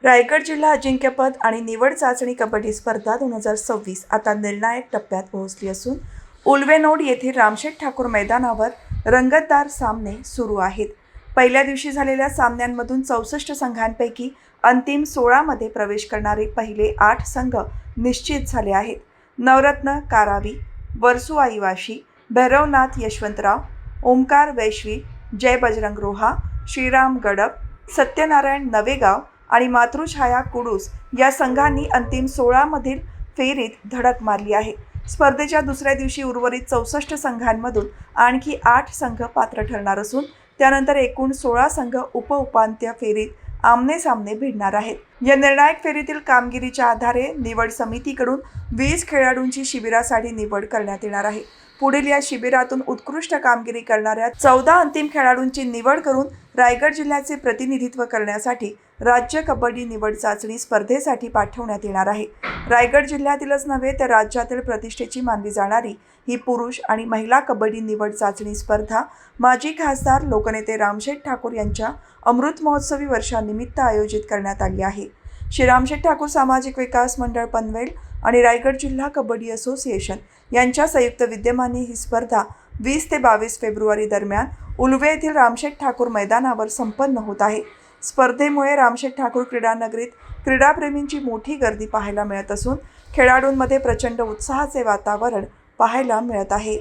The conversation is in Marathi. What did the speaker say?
रायगड जिल्हा अजिंक्यपद आणि निवड चाचणी कबड्डी स्पर्धा 2026 आता निर्णायक टप्प्यात पोहोचली असून उल्वेनोड येथील रामशेठ ठाकूर मैदानावर रंगतदार सामने सुरू आहेत। पहिल्या दिवशी झालेल्या सामन्यांमधून 64 संघांपैकी अंतिम 16 मध्ये प्रवेश करणारे पहिले 8 संघ निश्चित झाले आहेत। नवरत्न कारावी, वरसू आईवाशी, भैरवनाथ यशवंतराव, ओमकार वैश्वी, जय बजरंग रोहा, श्रीराम गडप, सत्यनारायण नवेगाव आणि मातृछाया कुडूस या संघांनी अंतिम 16 मधील फेरीत धडक मारली आहे। स्पर्धेच्या दुसऱ्या दिवशी उर्वरित 64 संघांमधून आणखी 8 संघ पात्र ठरणार असून त्यानंतर एकूण 16 संघ उपांत्य फेरीत आमने सामने भिडणार आहेत। या निर्णायक फेरीतील कामगिरीच्या आधारे निवड समितीकडून 20 खेळाडूंची शिबिरासाठी निवड करण्यात येणार आहे। पुढील या शिबिरातून उत्कृष्ट कामगिरी करणाऱ्या 14 अंतिम खेळाडूंची निवड करून रायगड जिल्ह्याचे प्रतिनिधित्व करण्यासाठी राज्य कबड्डी निवड चाचणी स्पर्धेसाठी पाठवण्यात येणार आहे। रायगड जिल्ह्यातीलच नव्हे तर राज्यातील प्रतिष्ठेची मानली जाणारी ही पुरुष आणि महिला कबड्डी निवड चाचणी स्पर्धा माजी खासदार लोकनेते रामशेठ ठाकूर यांच्या अमृत महोत्सवी वर्षानिमित्त आयोजित करण्यात आली आहे। श्री रामशेठ ठाकूर सामाजिक विकास मंडळ पनवेल आणि रायगड जिल्हा कबड्डी असोसिएशन यांच्या संयुक्त विद्यमाने ही स्पर्धा 20 ते 22 फेब्रुवारी दरम्यान उल्वे येथील रामशेठ ठाकूर मैदानावर संपन्न होत आहे। स्पर्धेमुळे रामशेठ ठाकूर क्रीडा नगरीत क्रीडाप्रेमींची मोठी गर्दी पाहायला मिळत असून खेळाडूंमध्ये प्रचंड उत्साहाचे वातावरण पाहायला मिळत आहे।